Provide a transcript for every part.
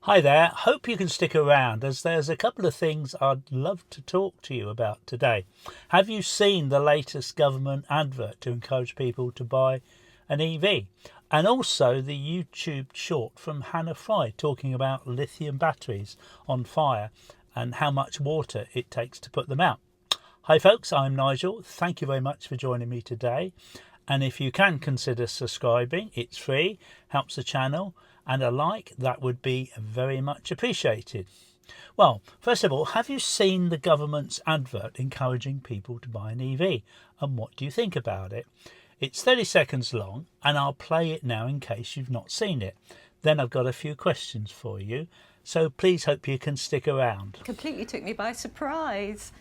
Hi there, hope you can stick around as there's a couple of things I'd love to talk to you about today. Have you seen the latest government advert to encourage people to buy an EV? And also the YouTube short from Hannah Fry talking about lithium batteries on fire and how much water it takes to put them out. Hi folks, I'm Nigel. Thank you very much for joining me today. And if you can consider subscribing, it's free, helps the channel, and a like, that would be very much appreciated. Well, first of all, have you seen the government's advert encouraging people to buy an EV? And what do you think about it? It's 30 seconds long, and I'll play it now in case you've not seen it. Then I've got a few questions for you, so please hope you can stick around. Completely took me by surprise.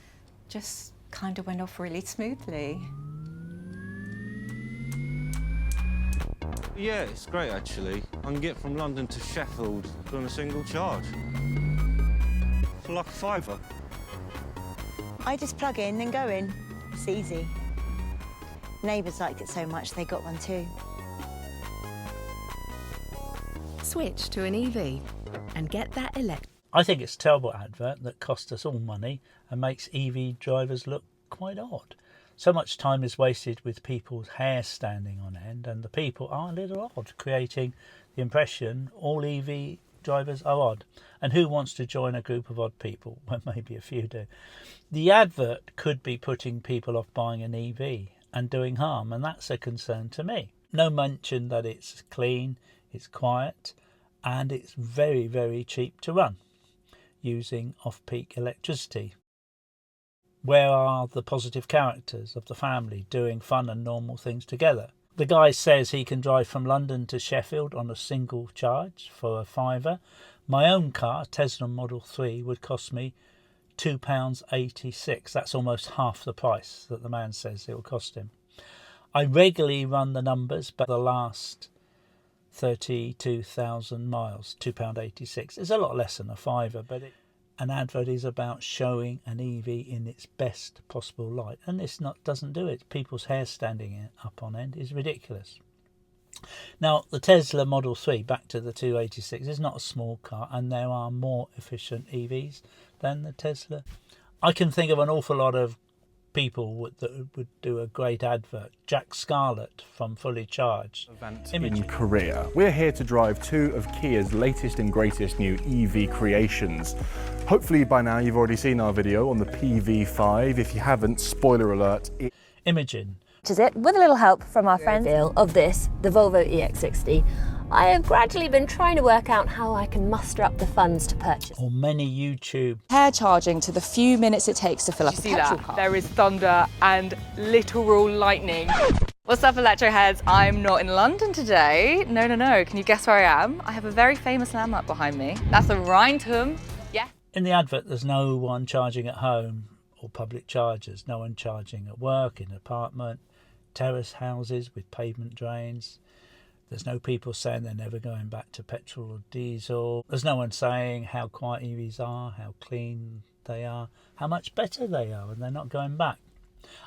Just kind of went off really smoothly. Yeah, it's great actually. I can get from London to Sheffield on a single charge. For like a £5. I just plug in, then go in. It's easy. Neighbours liked it so much they got one too. Switch to an EV and get that I think it's a terrible advert that costs us all money and makes EV drivers look quite odd. So much time is wasted with people's hair standing on end, and the people are a little odd, creating the impression all EV drivers are odd. And who wants to join a group of odd people? Well, maybe a few do. The advert could be putting people off buying an EV and doing harm, and that's a concern to me. No mention that it's clean, it's quiet, and it's very, very cheap to run using off-peak electricity. Where are the positive characters of the family doing fun and normal things together? The guy says he can drive from London to Sheffield on a single charge for a £5. My own car, Tesla Model 3, would cost me £2.86. That's almost half the price that the man says it will cost him. I regularly run the numbers, but the last 32,000 miles, £2.86 is a lot less than a £5, but an advert is about showing an EV in its best possible light, and this doesn't do it. People's hair standing up on end is ridiculous. Now, the Tesla Model 3, back to the 286, is not a small car, and there are more efficient EVs than the Tesla. I can think of an awful lot of people that would do a great advert. Jack Scarlett from Fully Charged. In Korea. We're here to drive two of Kia's latest and greatest new EV creations. Hopefully by now you've already seen our video on the PV5. If you haven't, spoiler alert. Imogen. Which is it, with a little help from our friend of this, the Volvo EX60. I have gradually been trying to work out how I can muster up the funds to purchase. Or many YouTube. Hair charging to the few minutes it takes to fill up a petrol car. There is thunder and literal lightning. What's up, electro heads? I'm not in London today. No. Can you guess where I am? I have a very famous landmark behind me. That's the Rhintum. Yeah. In the advert, there's no one charging at home or public chargers. No one charging at work, in an apartment, terrace houses with pavement drains. There's no people saying they're never going back to petrol or diesel. There's no one saying how quiet EVs are, how clean they are, how much better they are, and they're not going back.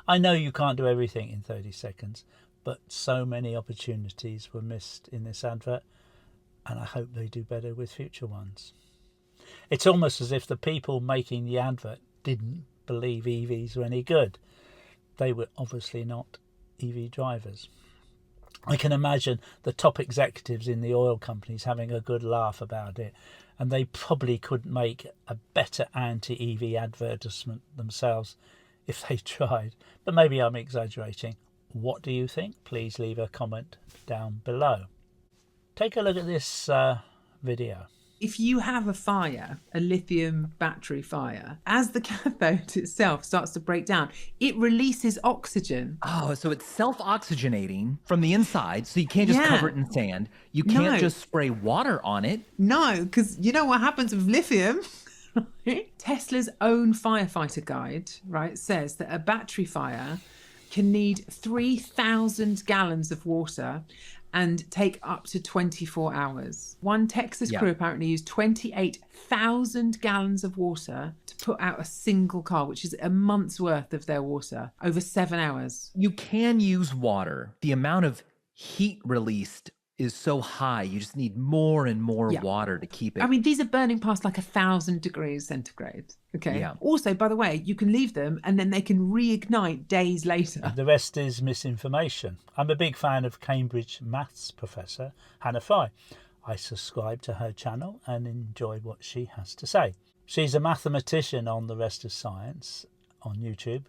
I know you can't do everything in 30 seconds, but so many opportunities were missed in this advert, and I hope they do better with future ones. It's almost as if the people making the advert didn't believe EVs were any good. They were obviously not EV drivers. I can imagine the top executives in the oil companies having a good laugh about it, and they probably couldn't make a better anti-EV advertisement themselves if they tried. But maybe I'm exaggerating. What do you think? Please leave a comment down below. Take a look at this video. If you have a fire, a lithium battery fire, as the cathode itself starts to break down, it releases oxygen. Oh, so it's self-oxygenating from the inside, so you can't just cover it in sand. You can't just spray water on it. No, because you know what happens with lithium? Tesla's own firefighter guide, right, says that a battery fire can need 3,000 gallons of water and take up to 24 hours. One Texas crew apparently used 28,000 gallons of water to put out a single car, which is a month's worth of their water, over 7 hours. You can use water. The amount of heat released is so high. You just need more and more Yeah. water to keep it. I mean, these are burning past like 1,000 degrees centigrade. Okay. Yeah. Also, by the way, you can leave them and then they can reignite days later. The rest is misinformation. I'm a big fan of Cambridge maths professor Hannah Fry. I subscribe to her channel and enjoy what she has to say. She's a mathematician on The Rest is Science on YouTube,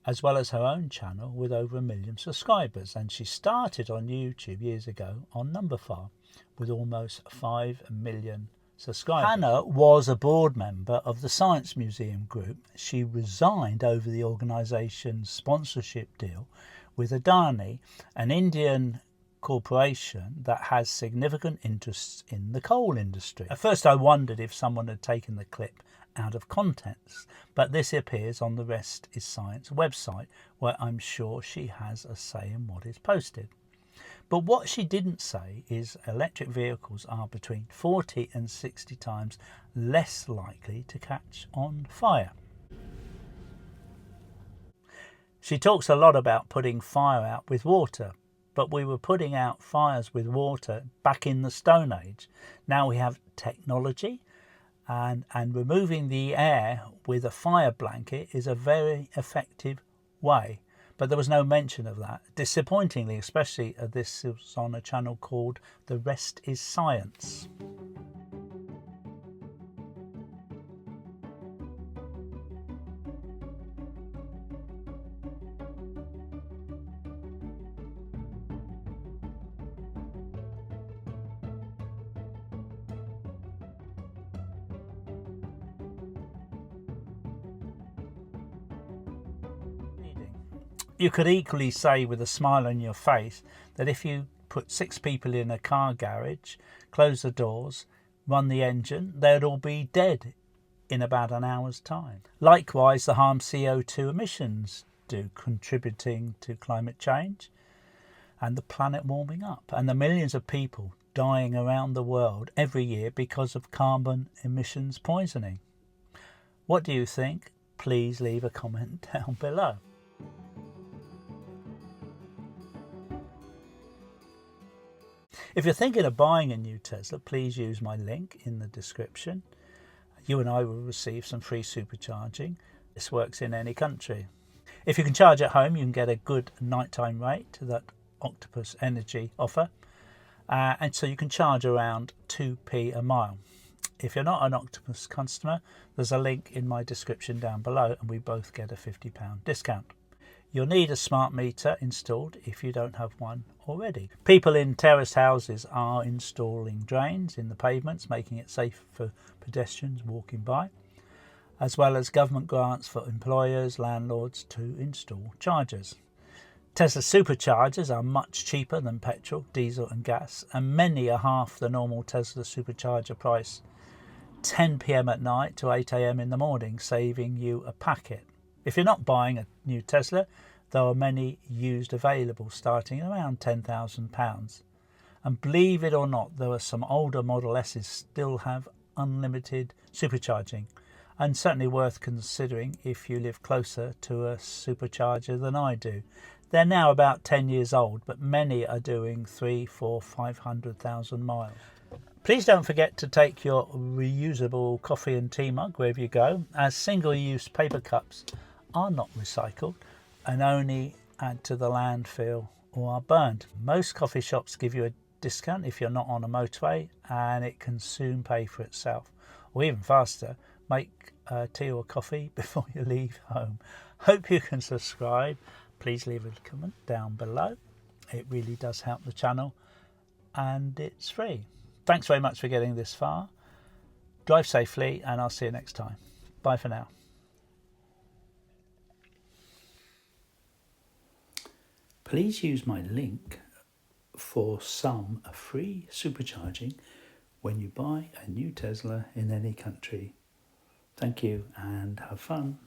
as well as her own channel with over 1 million subscribers. And she started on YouTube years ago on Number Farm with almost 5 million subscribers. Hannah was a board member of the Science Museum Group. She resigned over the organisation's sponsorship deal with Adani, an Indian corporation that has significant interests in the coal industry. At first I wondered if someone had taken the clip out of context, but this appears on the Rest is Science website, where I'm sure she has a say in what is posted. But what she didn't say is electric vehicles are between 40 and 60 times less likely to catch on fire. She talks a lot about putting fire out with water, but we were putting out fires with water back in the Stone Age. Now we have technology, and removing the air with a fire blanket is a very effective way. But there was no mention of that. Disappointingly, especially this was on a channel called The Rest is Science. You could equally say with a smile on your face that if you put 6 people in a car garage, close the doors, run the engine, they'd all be dead in about an hour's time. Likewise, the harm CO2 emissions do, contributing to climate change and the planet warming up, and the millions of people dying around the world every year because of carbon emissions poisoning. What do you think? Please leave a comment down below. If you're thinking of buying a new Tesla, please use my link in the description. You and I will receive some free supercharging. This works in any country. If you can charge at home, you can get a good nighttime rate that Octopus Energy offer. And so you can charge around 2p a mile. If you're not an Octopus customer, there's a link in my description down below and we both get a £50 discount. You'll need a smart meter installed if you don't have one already. People in terraced houses are installing drains in the pavements, making it safe for pedestrians walking by, as well as government grants for employers, landlords to install chargers. Tesla superchargers are much cheaper than petrol, diesel and gas, and many are half the normal Tesla supercharger price. 10 p.m. at night to 8 a.m. in the morning, saving you a packet. If you're not buying a new Tesla, there are many used available starting at around £10,000. And believe it or not, there are some older Model S's still have unlimited supercharging, and certainly worth considering if you live closer to a supercharger than I do. They're now about 10 years old, but many are doing 3, 4, 500,000 miles. Please don't forget to take your reusable coffee and tea mug wherever you go, as single-use paper cups are not recycled and only add to the landfill or are burned. Most coffee shops give you a discount if you're not on a motorway, and it can soon pay for itself. Or even faster, make tea or coffee before you leave home. Hope you can subscribe. Please leave a comment down below. It really does help the channel and it's free. Thanks very much for getting this far. Drive safely and I'll see you next time. Bye for now. Please use my link for some free supercharging when you buy a new Tesla in any country. Thank you and have fun.